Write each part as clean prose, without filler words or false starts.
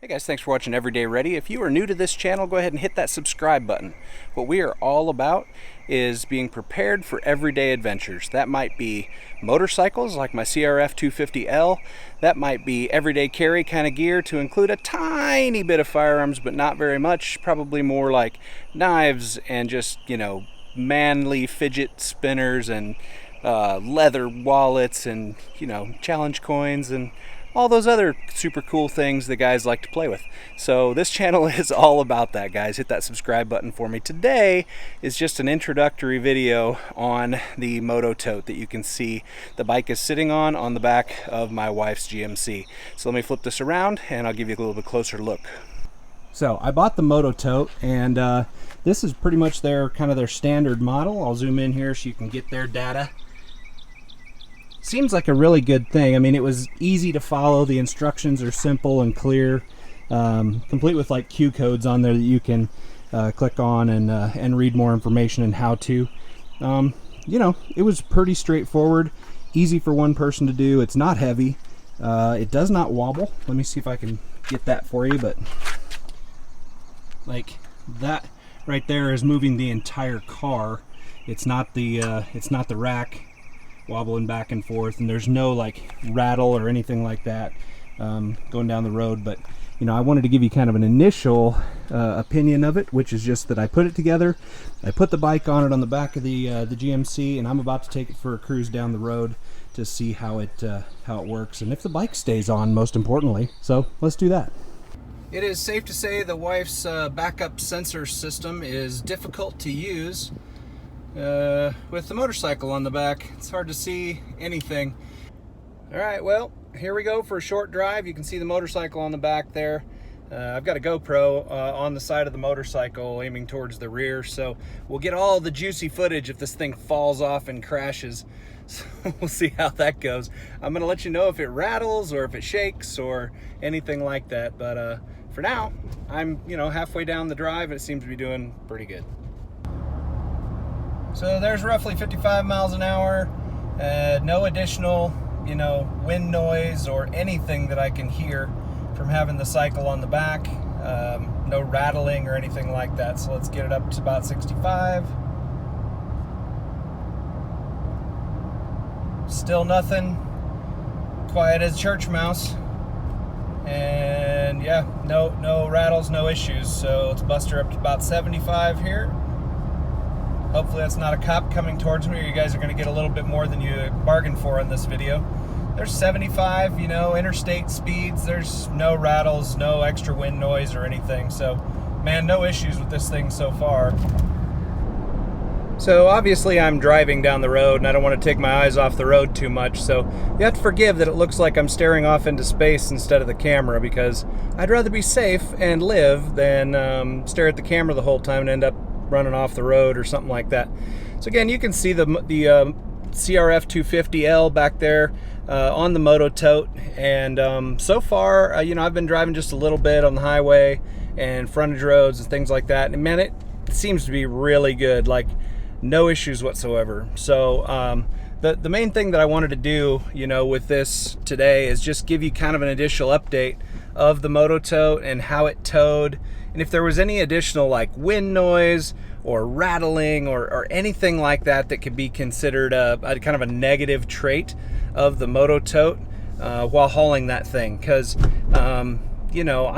Hey guys, thanks for watching Everyday Ready. If you are new to this channel, go ahead and hit that subscribe button. What we are all about is being prepared for everyday adventures. That might be motorcycles like my CRF 250L. That might be everyday carry kind of gear to include a tiny bit of firearms, but not very much. Probably more like knives and just, manly fidget spinners and leather wallets and, challenge coins and all those other super cool things that guys like to play with. So this channel is all about that, guys. Hit that subscribe button for me. Today is just an introductory video on the Mototote that you can see the bike is sitting on the back of my wife's GMC. So let me flip this around and I'll give you a little bit closer look. So I bought the Mototote, and this is pretty much their standard model. I'll zoom in here so you can get their data. Seems like a really good thing. I mean, it was easy to follow. The instructions are simple and clear, complete with like Q codes on there that you can click on and read more information and how to. It was pretty straightforward, easy for one person to do. It's not heavy. It does not wobble. Let me see if I can get that for you, but like that right there is moving the entire car. It's not the rack wobbling back and forth, and there's no like rattle or anything like that going down the road. But I wanted to give you kind of an initial opinion of it, which is just that I put it together, I put the bike on it on the back of the GMC, and I'm about to take it for a cruise down the road to see how it works and if the bike stays on, most importantly. So let's do that. It is safe to say the wife's backup sensor system is difficult to use. With the motorcycle on the back, it's hard to see anything. Alright, well, here we go for a short drive. You can see the motorcycle on the back there. I've got a GoPro on the side of the motorcycle aiming towards the rear, so we'll get all the juicy footage if this thing falls off and crashes. So we'll see how that goes. I'm going to let you know if it rattles or if it shakes or anything like that, but for now, I'm halfway down the drive and it seems to be doing pretty good. So there's roughly 55 miles an hour, no additional, wind noise or anything that I can hear from having the cycle on the back, no rattling or anything like that. So let's get it up to about 65. Still nothing, quiet as a church mouse. And yeah, no rattles, no issues. So let's bust her up to about 75 here. Hopefully that's not a cop coming towards me, or you guys are going to get a little bit more than you bargained for in this video. There's 75, interstate speeds. There's no rattles, no extra wind noise or anything. So, man, no issues with this thing so far. So obviously I'm driving down the road and I don't want to take my eyes off the road too much. So you have to forgive that it looks like I'm staring off into space instead of the camera, because I'd rather be safe and live than stare at the camera the whole time and end up running off the road or something like that. So again, you can see the CRF 250L back there on the Mototote, and so far I've been driving just a little bit on the highway and frontage roads and things like that, and man, it seems to be really good, like no issues whatsoever. So the main thing that I wanted to do with this today is just give you kind of an initial update of the Mototote and how it towed, and if there was any additional like wind noise or rattling or anything like that that could be considered a kind of a negative trait of the Mototote while hauling that thing. Because I'm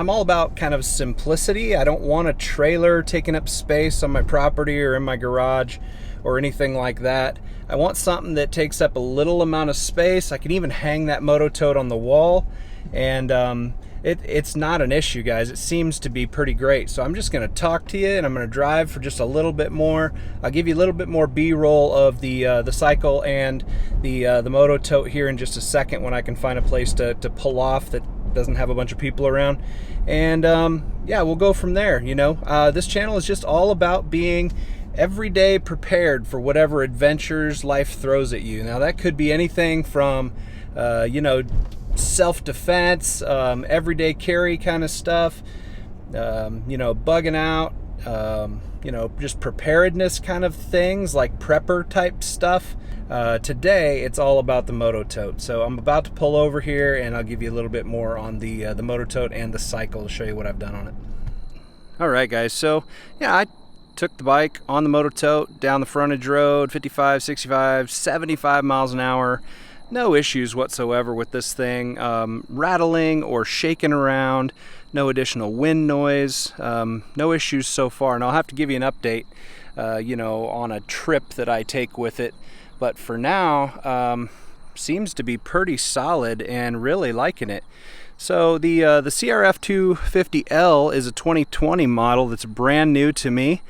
all about kind of simplicity. I don't want a trailer taking up space on my property or in my garage or anything like that. I want something that takes up a little amount of space. I can even hang that Mototote on the wall, and it's not an issue, guys. It seems to be pretty great. So I'm just going to talk to you, and I'm going to drive for just a little bit more. I'll give you a little bit more B-roll of the cycle and the Mototote here in just a second when I can find a place to pull off that doesn't have a bunch of people around. And yeah, we'll go from there. This channel is just all about being every day prepared for whatever adventures life throws at you. Now that could be anything from self-defense, everyday carry kind of stuff, bugging out, just preparedness kind of things like prepper type stuff. Today it's all about the Mototote. So I'm about to pull over here and I'll give you a little bit more on the Mototote and the cycle to show you what I've done on it. Alright guys, so yeah, I took the bike on the Mototote down the frontage road, 55, 65, 75 miles an hour. No issues whatsoever with this thing, rattling or shaking around, no additional wind noise, no issues so far. And I'll have to give you an update, you know, on a trip that I take with it. But for now, seems to be pretty solid and really liking it. So the CRF 250L is a 2020 model that's brand new to me.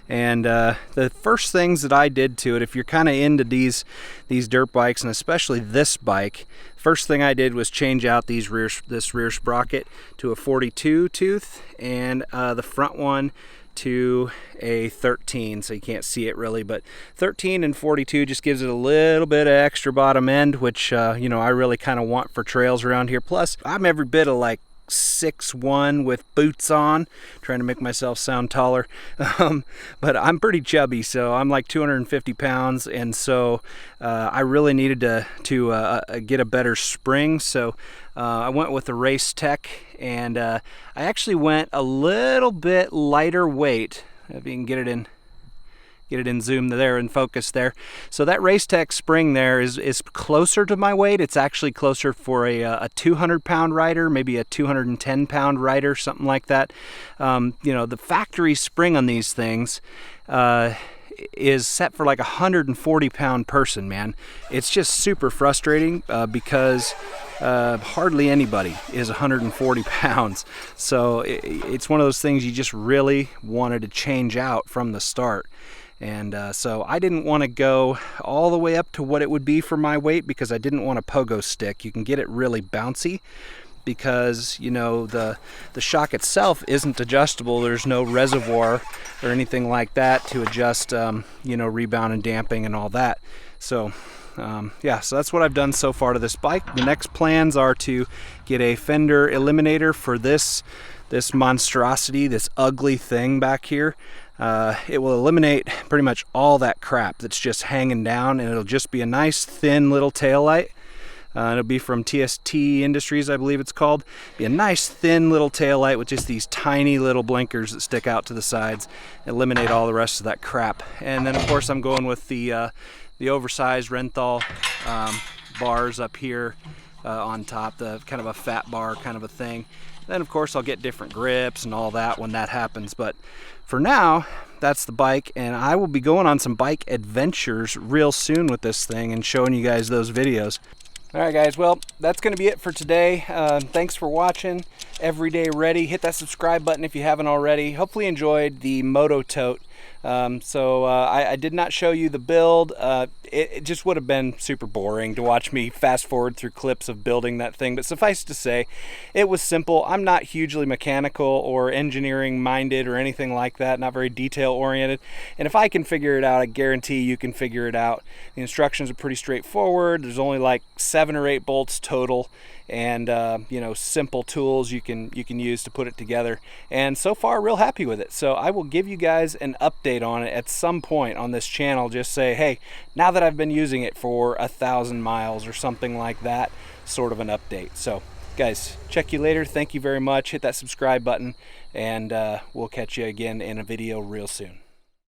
And the first things that I did to it, if you're kind of into these dirt bikes, and especially this bike, first thing I did was change out this rear sprocket to a 42 tooth, and the front one to a 13, so you can't see it really, but 13 and 42 just gives it a little bit of extra bottom end, which you know, I really kind of want for trails around here. Plus I'm every bit of like 6'1" with boots on, trying to make myself sound taller, but I'm pretty chubby, so I'm like 250 pounds, and so I really needed to get a better spring. So I went with the Race Tech, and I actually went a little bit lighter weight. If you can get it in zoom there and focus there. So that Race Tech spring there is closer to my weight. It's actually closer for a 200 pound rider, maybe a 210 pound rider, something like that. You know, the factory spring on these things is set for like a 140 pound person, man. It's just super frustrating because hardly anybody is 140 pounds. So it's one of those things you just really wanted to change out from the start. And so I didn't want to go all the way up to what it would be for my weight, because I didn't want a pogo stick. You can get it really bouncy because, you know, the shock itself isn't adjustable. There's no reservoir or anything like that to adjust, you know, rebound and damping and all that. So yeah, so that's what I've done so far to this bike. The next plans are to get a fender eliminator for this monstrosity, this ugly thing back here. It will eliminate pretty much all that crap that's just hanging down, and it'll just be a nice thin little tail light. It'll be from TST Industries, I believe it's called. Be a nice thin little tail light with just these tiny little blinkers that stick out to the sides. Eliminate all the rest of that crap. And then of course I'm going with the oversized Renthal bars up here on top, the kind of a fat bar kind of a thing. Then of course I'll get different grips and all that when that happens, but for now that's the bike, and I will be going on some bike adventures real soon with this thing and showing you guys those videos. Alright guys, well that's going to be it for today. Thanks for watching. Everyday Ready. Hit that subscribe button if you haven't already. Hopefully you enjoyed the Mototote. I did not show you the build. It just would have been super boring to watch me fast forward through clips of building that thing, but suffice to say it was simple. I'm not hugely mechanical or engineering minded or anything like that, not very detail oriented, and if I can figure it out, I guarantee you can figure it out. The instructions are pretty straightforward. There's only like 7 or 8 bolts total, and you know, simple tools you can use to put it together, and so far real happy with it. So I will give you guys an update on it at some point on this channel. Just say, hey, now that I've been using it for 1,000 miles or something like that, sort of an update. So guys, check you later. Thank you very much. Hit that subscribe button, and we'll catch you again in a video real soon.